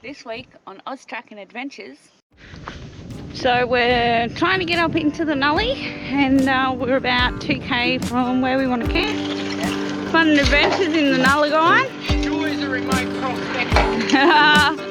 this week on Australian Adventures. So we're trying to get up into the Gully, and we're about 2k from where we want to camp. Fun and adventures in the Gully, guys. Joys of remote prospecting.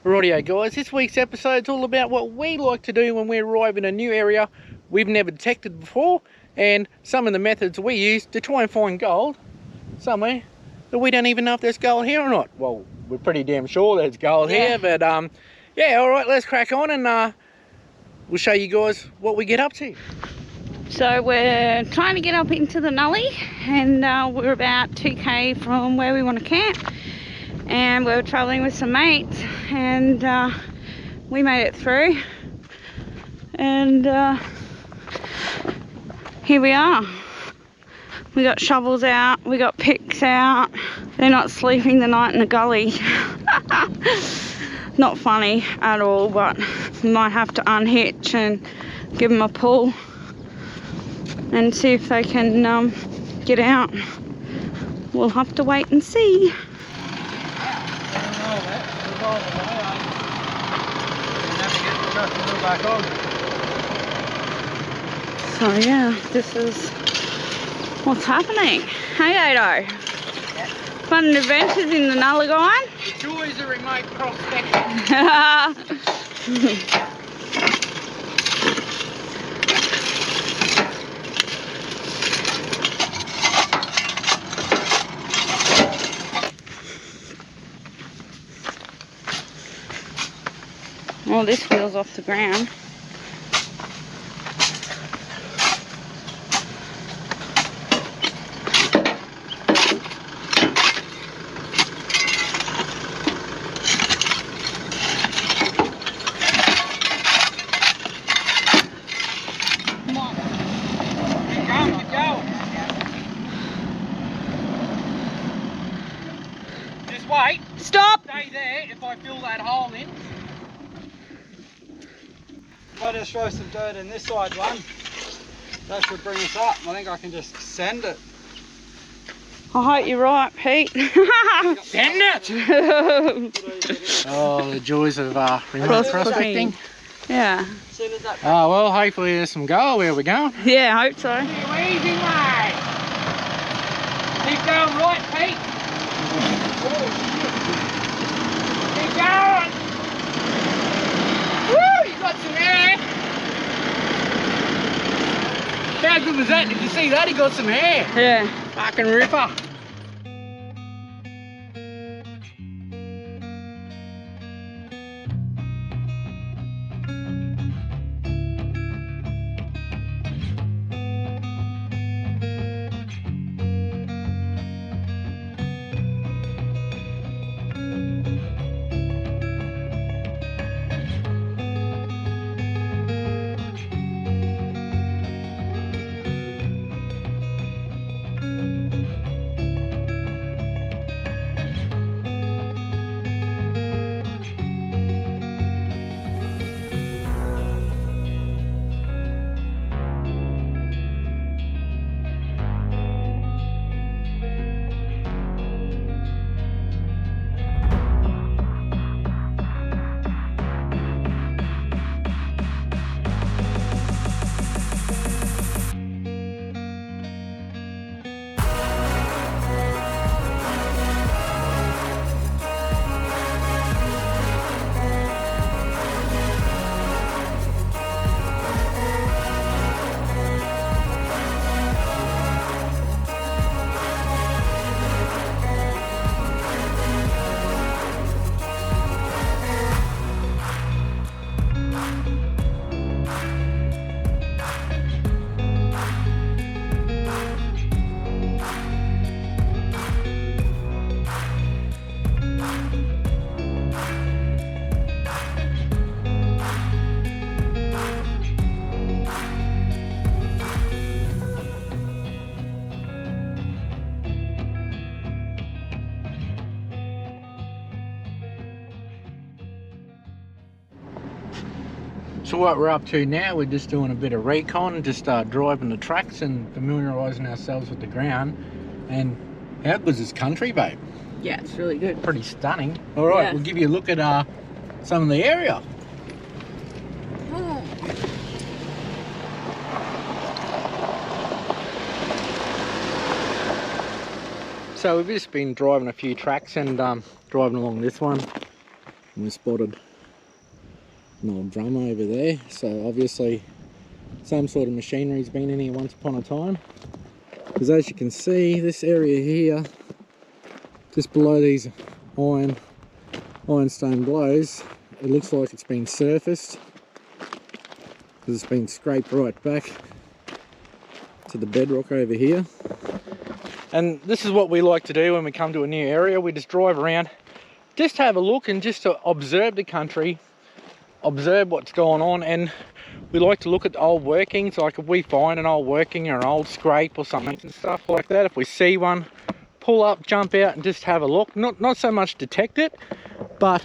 Rightio guys, this week's episode is all about what we like to do when we arrive in a new area we've never detected before, and some of the methods we use to try and find gold somewhere that we don't even know if there's gold here or not. Well, we're pretty damn sure there's gold here, but yeah, alright, let's crack on and we'll show you guys what we get up to. So we're trying to get up into the Gully, and we're about 2k from where we want to camp. And we were travelling with some mates, and we made it through, and here we are. We got shovels out, we got picks out. They're not sleeping the night in the gully. Not funny at all, but we might have to unhitch and give them a pull and see if they can get out. We'll have to wait and see. So yeah, this is what's happening. Hey Ayden. Yep. Fun and adventures in the Gully, guys. The joys of remote prospecting. Oh, this wheel's off the ground. Come on. Keep going, keep going. Just wait. Stop! Stay there if I fill that hole in. If I just throw some dirt in this side one, that should bring us up. I think I can just send it. I hope you're right, Pete. Send it! Oh, the joys of remote prospecting. Yeah. Oh, well, hopefully there's some gold where we're going. Yeah, I hope so. Easy, mate. Keep going right, Pete. Keep going. Woo, you got some air. How good was that? Did you see that? He got some air. Yeah. Fucking ripper. So what we're up to now, we're just doing a bit of recon, just driving the tracks and familiarising ourselves with the ground. And how good is this country, babe? Yeah, it's really good. Pretty stunning. All right, Yeah. we'll give you a look at some of the area. So we've just been driving a few tracks and driving along this one. And we spotted an old drum over there, so obviously some sort of machinery's been in here once upon a time, because as you can see, this area here just below these ironstone blows, it looks like it's been surfaced, because it's been scraped right back to the bedrock over here. And this is what we like to do when we come to a new area. We just drive around, just have a look and just to observe the country, observe what's going on. And we like to look at the old workings, like if we find an old working or an old scrape or something and stuff like that, if we see one, pull up, jump out and just have a look. Not so much detect it, but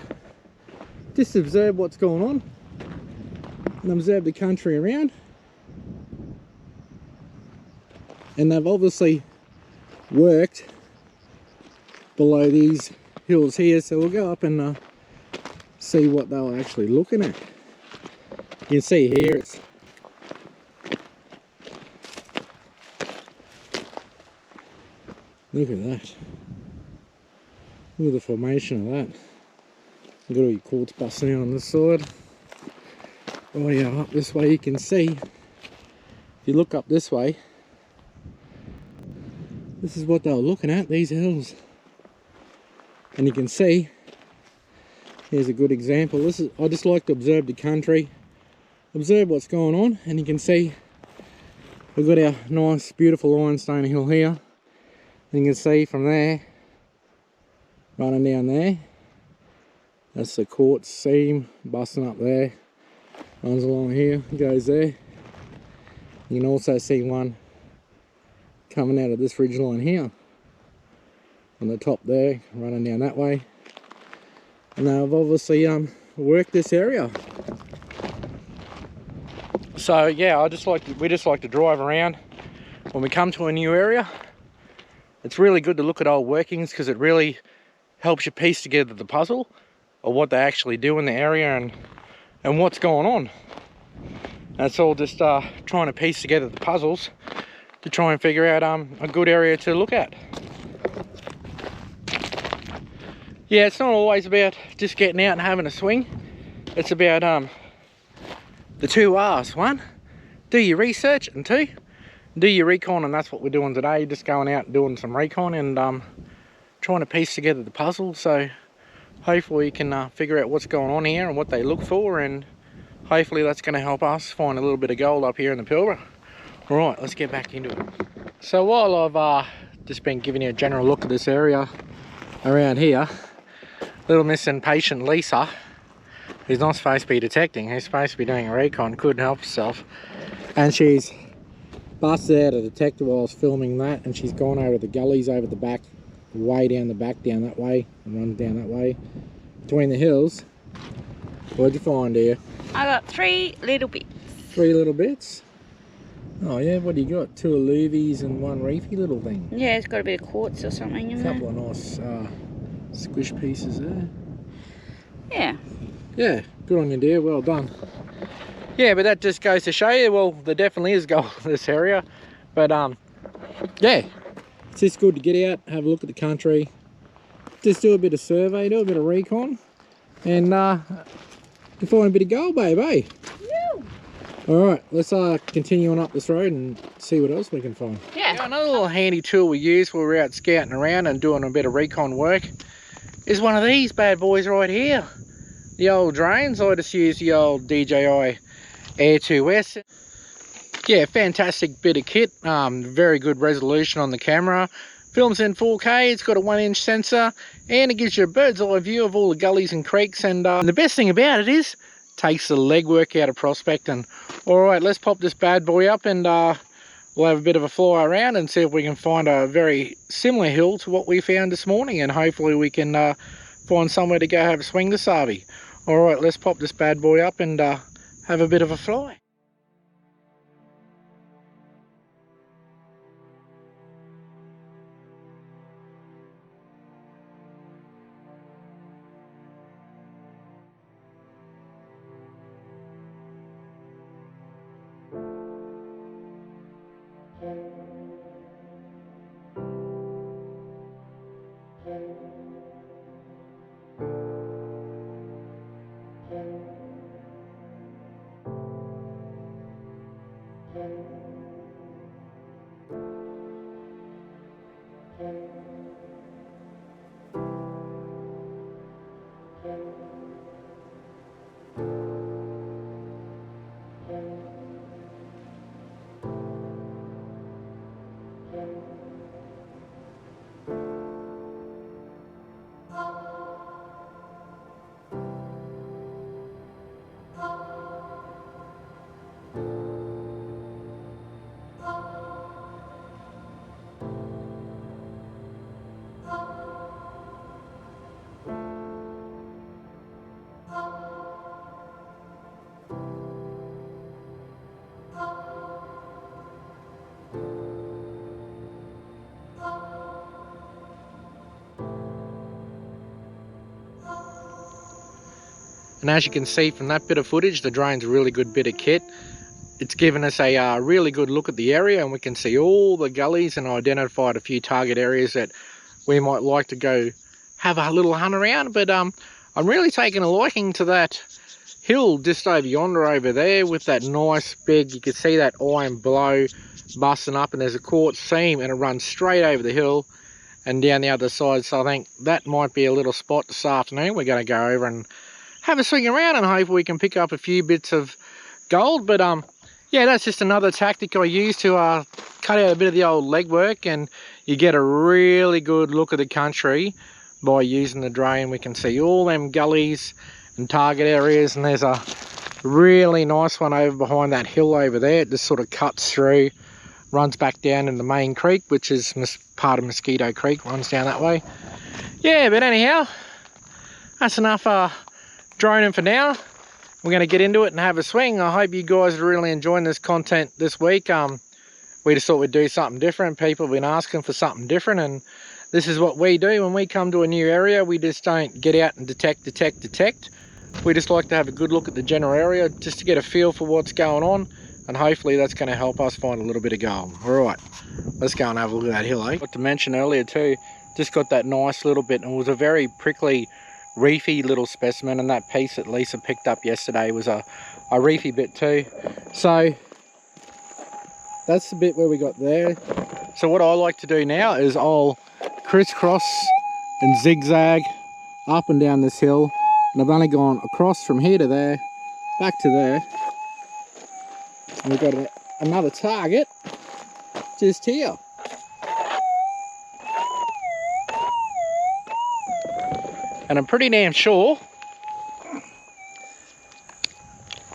just observe what's going on and observe the country around. And they've obviously worked below these hills here, so we'll go up and see what they were actually looking at. You can see here it's look at that. Look at the formation of that. You've got all your quartz busting out on this side. Oh yeah, up this way you can see, if you look up this way, this is what they were looking at, these hills. And you can see, here's a good example. This is, I just like to observe the country, observe what's going on, and you can see we've got our nice beautiful ironstone hill here. And you can see from there, running down there, that's the quartz seam busting up there, runs along here, goes there. You can also see one coming out of this ridge line here on the top there, running down that way. And they've obviously worked this area. So yeah, we just like to drive around when we come to a new area. It's really good to look at old workings, because it really helps you piece together the puzzle of what they actually do in the area and what's going on. And it's all just trying to piece together the puzzles to try and figure out a good area to look at. Yeah, it's not always about just getting out and having a swing. It's about the two R's. One, do your research, and two, do your recon. And that's what we're doing today, just going out and doing some recon and trying to piece together the puzzle. So hopefully you can figure out what's going on here and what they look for, and hopefully that's going to help us find a little bit of gold up here in the Pilbara. Alright, let's get back into it. So while I've just been giving you a general look at this area around here, little Miss Impatient Lisa, who's not supposed to be detecting, who's supposed to be doing a recon, couldn't help herself. And she's busted out a detector while I was filming that, and she's gone over the gullies over the back, way down the back, down that way, and run down that way, between the hills. What'd you find here? I got 3 little bits. 3 little bits? Oh yeah, what do you got? 2 aluvies and 1 reefy little thing. Yeah, it's got a bit of quartz or something in A there. couple of nice squish pieces there. Yeah. Yeah, good on you dear, well done. Yeah, but that just goes to show you, well, there definitely is gold in this area. But yeah, it's just good to get out, have a look at the country, just do a bit of survey, do a bit of recon, and you find a bit of gold, babe, eh? Alright, let's continue on up this road and see what else we can find. Yeah. Another little handy tool we use when we're out scouting around and doing a bit of recon work is one of these bad boys right here. The old drones. I just use the old DJI Air 2S. Yeah, fantastic bit of kit. Very good resolution on the camera. Films in 4K, it's got a 1-inch sensor, and it gives you a bird's eye view of all the gullies and creeks. And the best thing about it is, takes the legwork out of prospecting. Alright, let's pop this bad boy up and we'll have a bit of a fly around and see if we can find a very similar hill to what we found this morning, and hopefully we can find somewhere to go have a swing this Savi. Alright, let's pop this bad boy up and have a bit of a fly. And as you can see from that bit of footage, the drone's a really good bit of kit. It's given us a really good look at the area, and we can see all the gullies and identified a few target areas that we might like to go have a little hunt around. But I'm really taking a liking to that hill just over yonder over there with that nice big, you can see that iron blow busting up, and there's a quartz seam and it runs straight over the hill and down the other side. So I think that might be a little spot this afternoon. We're going to go over and have a swing around and hope we can pick up a few bits of gold. But yeah, that's just another tactic I use to cut out a bit of the old legwork, and you get a really good look at the country by using the drone. We can see all them gullies and target areas, and there's a really nice one over behind that hill over there. It just sort of cuts through, runs back down in the main creek, which is part of Mosquito Creek, runs down that way. Yeah, but anyhow, that's enough droning for now. We're going to get into it and have a swing. I hope you guys are really enjoying this content this week. We just thought we'd do something different. People have been asking for something different, and this is what we do when we come to a new area. We just don't get out and detect. We just like to have a good look at the general area just to get a feel for what's going on, and hopefully that's going to help us find a little bit of gold. All right, let's go and have a look at that hill, eh? What to mention earlier too, just got that nice little bit, and it was a very prickly, reefy little specimen, and that piece that Lisa picked up yesterday was a reefy bit too. So that's the bit where we got there. So what I like to do now is I'll crisscross and zigzag up and down this hill, and I've only gone across from here to there, back to there, and we've got another target just here. And I'm pretty damn sure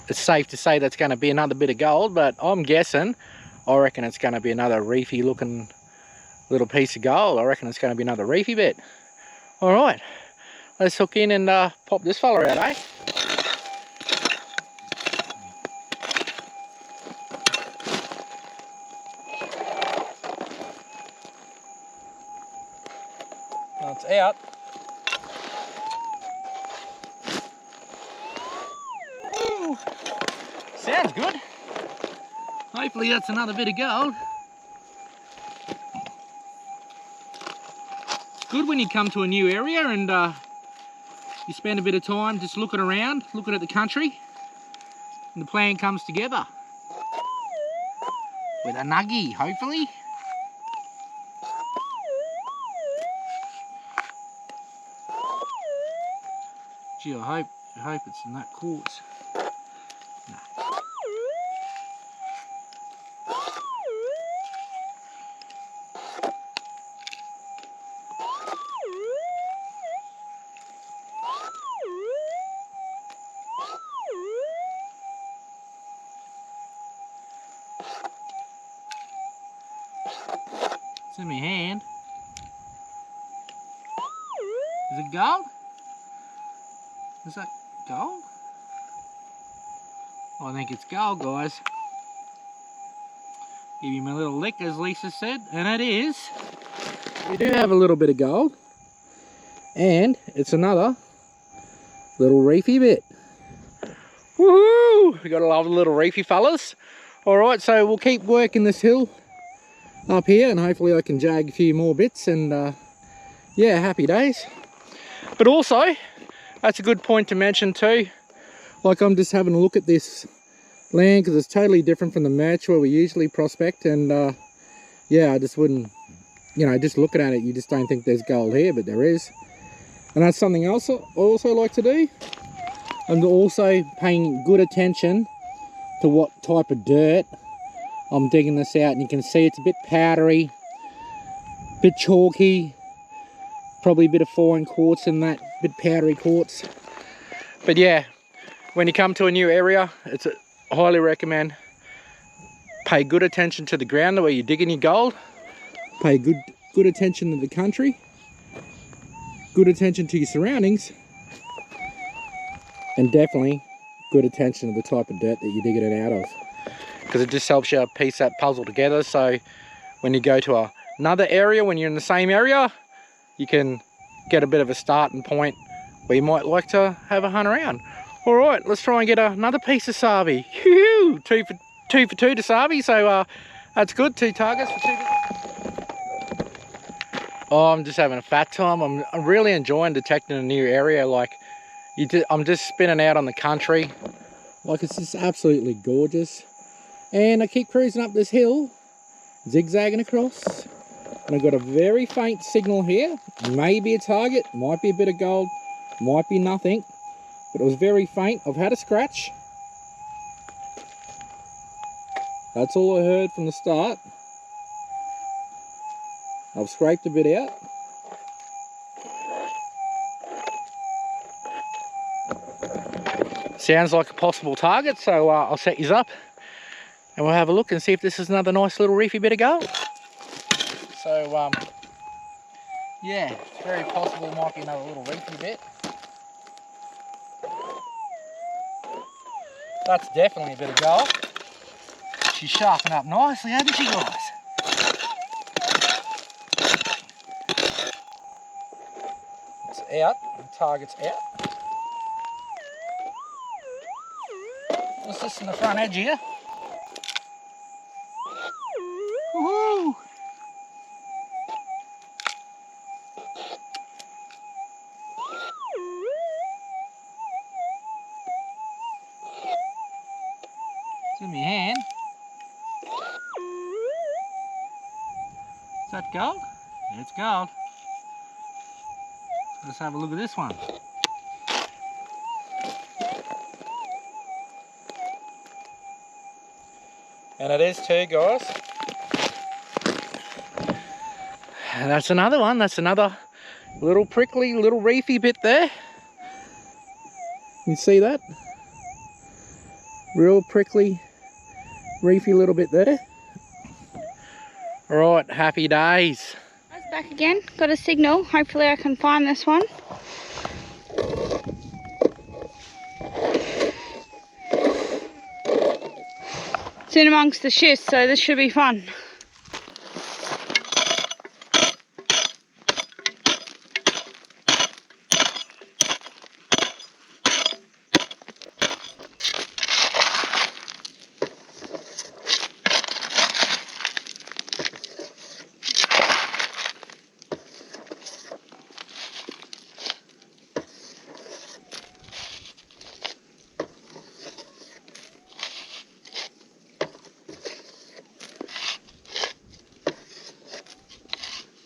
it's safe to say that's going to be another bit of gold, but I'm guessing, I reckon it's going to be another reefy looking little piece of gold. I reckon it's going to be another reefy bit. All right, let's hook in and pop this fella out, eh? Well, it's out. Ooh, sounds good. Hopefully that's another bit of gold. It's good when you come to a new area and you spend a bit of time just looking around, looking at the country, and the plan comes together. With a nuggie, hopefully. Gee, I hope it's in that quartz. No. It's in my hand. Is it gold? Is that gold? I think it's gold, guys. Give him a little lick, as Lisa said, and it is. We do have a little bit of gold, and it's another little reefy bit. Woohoo! We gotta love the little reefy fellas. All right, so we'll keep working this hill up here, and hopefully I can jag a few more bits, and yeah, happy days. But also, that's a good point to mention too. Like, I'm just having a look at this land because it's totally different from the match where we usually prospect, and yeah, I just wouldn't, you know, just looking at it, you just don't think there's gold here, but there is. And that's something else I also like to do. I'm also paying good attention to what type of dirt I'm digging this out, and you can see it's a bit powdery, a bit chalky, probably a bit of fine quartz in that, bit powdery quartz. But yeah, when you come to a new area, I highly recommend pay good attention to the ground where you're digging your gold, pay good attention to the country, good attention to your surroundings, and definitely good attention to the type of dirt that you're digging it out of, because it just helps you piece that puzzle together. So when you go to another area, when you're in the same area, you can get a bit of a starting point where you might like to have a hunt around. All right, let's try and get another piece of Savi. Two for two to Savi, so that's good. 2 targets for 2. Oh, I'm just having a fat time. I'm really enjoying detecting a new area. Like, I'm just spinning out on the country. Like, it's just absolutely gorgeous. And I keep cruising up this hill, zigzagging across. And I've got a very faint signal here. Maybe a target, might be a bit of gold, might be nothing. But it was very faint. I've had a scratch. That's all I heard from the start. I've scraped a bit out. Sounds like a possible target, so I'll set these up and we'll have a look and see if this is another nice little reefy bit of gold. So yeah, it's very possible it might be another little reefy bit. That's definitely a bit of gold. She's sharpened up nicely, hasn't she, guys? It's out, the target's out. What's this in the front edge here? Woohoo! It's in my hand. Is that gold? Yeah, it's gold. Let's have a look at this one. And it is too, guys. And that's another one. That's another little prickly, little reefy bit there. You see that? Real prickly, reefy little bit there. Right, happy days. I was back again. Got a signal. Hopefully I can find this one. It's in amongst the schist, so this should be fun.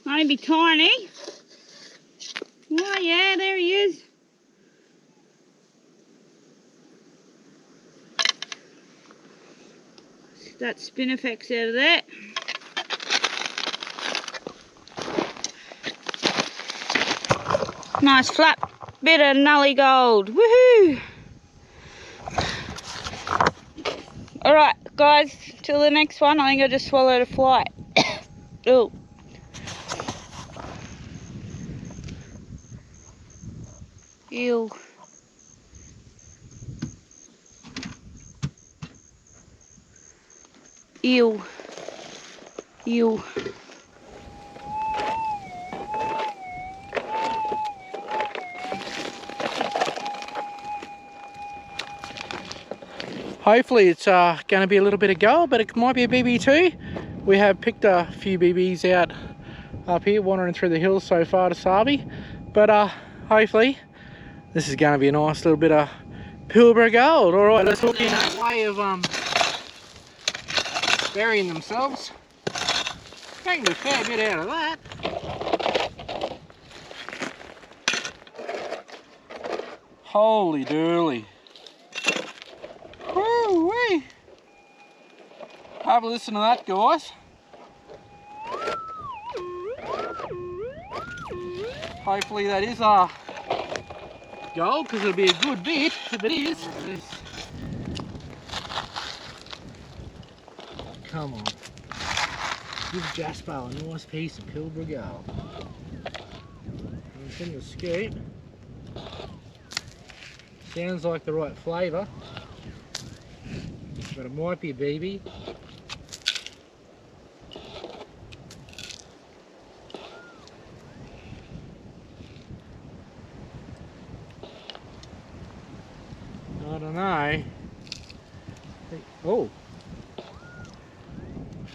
Maybe tiny. Oh yeah, there he is. That spinifex out of that. Nice flat bit of nully gold. Woohoo! Alright guys, till the next one. I think I just swallowed a fly. Oh. Ew. Ew. Ew. Hopefully it's going to be a little bit of gold, but it might be a BB too. We have picked a few BBs out up here, wandering through the hills so far to Sabi. But hopefully this is going to be a nice little bit of Pilbara gold. All right, let's look in a way of burying themselves. Taking a fair bit out of that. Holy dooly. Woo-wee. Have a listen to that, guys. Hopefully that is gold, because it'll be a good bit if it is. Come on. Give Jaspo a nice piece of Pilbara gold. It's in the scoop. Sounds like the right flavour. But it might be a BB. I don't know. Oh.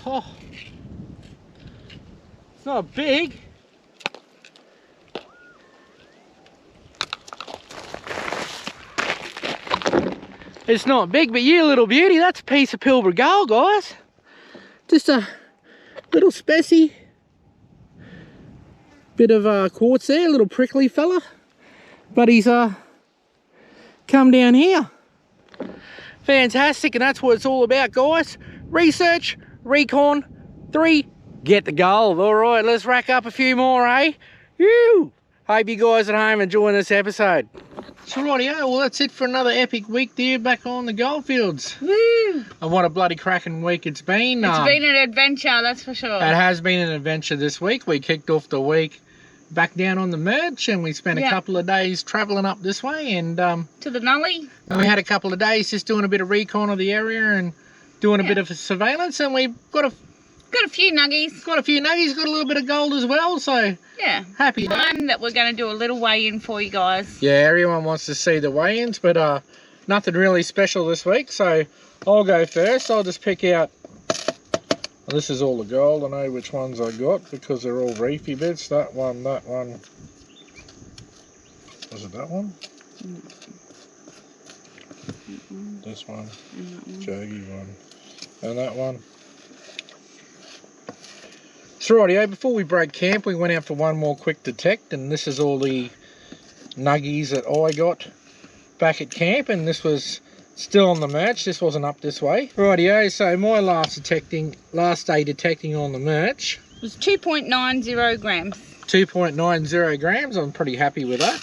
Oh. It's not big. It's not big, but you little beauty, that's a piece of Pilbara gold, guys. Just a little specy. Bit of quartz there, a little prickly fella. But he's come down here. Fantastic, and that's what it's all about, guys. Research, recon, 3, get the gold. All right, let's rack up a few more, eh? Woo! Hope you guys at home enjoying this episode. So rightio, well that's it for another epic week there back on the goldfields. Woo! And what a bloody cracking week it's been. It's been an adventure, that's for sure. It has been an adventure this week. We kicked off the week back down on the Merch, and we spent a couple of days travelling up this way and to the Nully. And we had a couple of days just doing a bit of recon of the area and doing a bit of surveillance, and we've got a few nuggies. Got a little bit of gold as well, so yeah. Happy day. Time that we're going to do a little weigh-in for you guys. Yeah, everyone wants to see the weigh-ins, but nothing really special this week, so I'll go first. I'll just pick out, well, this is all the gold. I know which ones I got because they're all reefy bits. That one. Was it that one? This one. Joggy one. And that one. So rightio, before we broke camp, we went out for one more quick detect, and this is all the nuggies that I got back at camp, and this was still on the Merch. This wasn't up this way. Rightio, so my last day detecting on the Merch was 2.90 grams. 2.90 grams. I'm pretty happy with that.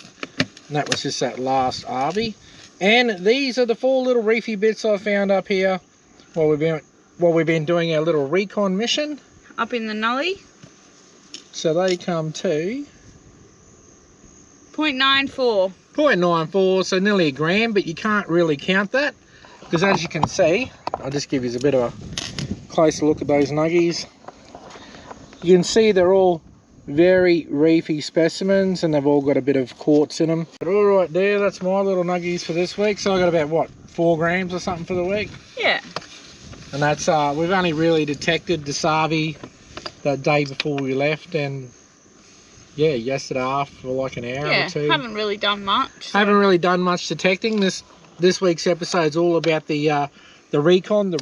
And that was just that last RV. And these are the 4 little reefy bits I found up here while we've been doing our little recon mission. Up in the Nully. So they come to 0.94. 0.94, so nearly a gram, but you can't really count that because as you can see, I'll just give you a bit of a closer look at those nuggies. You can see they're all very reefy specimens and they've all got a bit of quartz in them. But all right there, that's my little nuggies for this week. So I got about, what, 4 grams or something for the week? Yeah. And that's, we've only really detected the Savi that day before we left, and yeah, yesterday after for like an hour or 2. Yeah, haven't really done much. So. Haven't really done much detecting. This week's episode's all about the recon.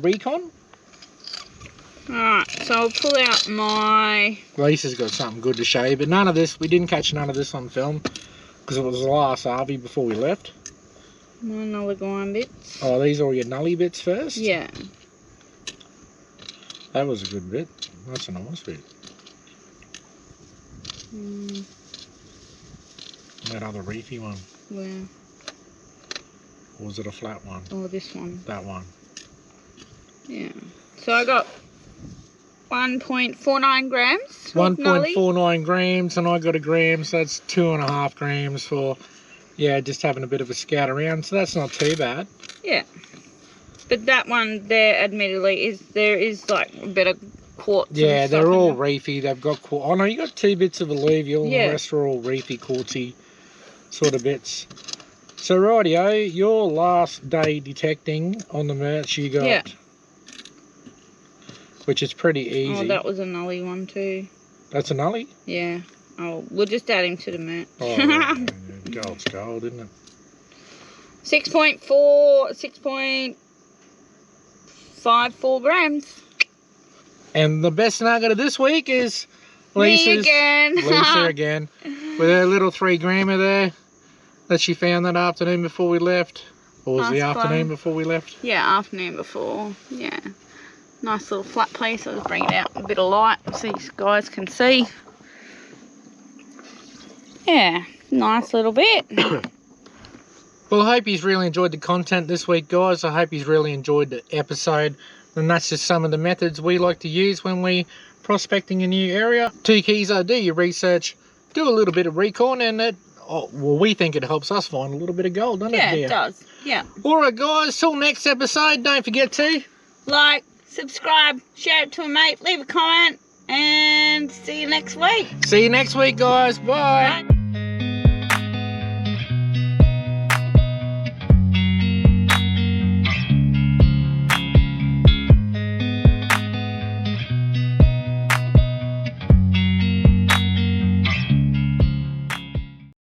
Alright, so I'll pull out my... Lisa's got something good to show you, but none of this, we didn't catch none of this on film because it was the last RV before we left. My nulligine bits. Oh, these are all your nully bits first? Yeah. That was a good bit. That's a nice bit. That other reefy one. Where? Or was it a flat one? Oh, this one. That one. Yeah. So I got 1.49 grams. 1.49 grams, and I got a gram, so that's 2.5 grams for, yeah, just having a bit of a scout around. So that's not too bad. Yeah. But that one there, admittedly, there is like a bit of quartz. Yeah, and they're stuff in all them. reefy. They've got quartz. Oh no, you got 2 bits of alluvial, and Yeah. the rest are all reefy, quartzy sort of bits. So rightio, your last day detecting on the merch you got, Yeah. which is pretty easy. Oh, that was a nully one too. That's a nully? Yeah. Oh, we'll just add him to the merch. Oh, yeah, gold's gold, isn't it? 6.54 grams. And the best nugget of this week is Me Lisa's. again. Lisa again. With her little 3 grammer there that she found that afternoon before we left. Or was it the Nice afternoon blow. before we left? Yeah, afternoon before. Yeah. Nice little flat piece. I was bringing out a bit of light so you guys can see. Yeah, nice little bit. Well, I hope he's really enjoyed the content this week, guys. I hope he's really enjoyed the episode. And that's just some of the methods we like to use when we prospecting a new area. 2 keys are do your research, do a little bit of recon, and we think it helps us find a little bit of gold, doesn't it? Yeah, dear? it does. Yeah. Alright guys, till next episode, don't forget to Like, subscribe, share it to a mate, leave a comment, and see you next week. see you next week, guys. Bye. Bye.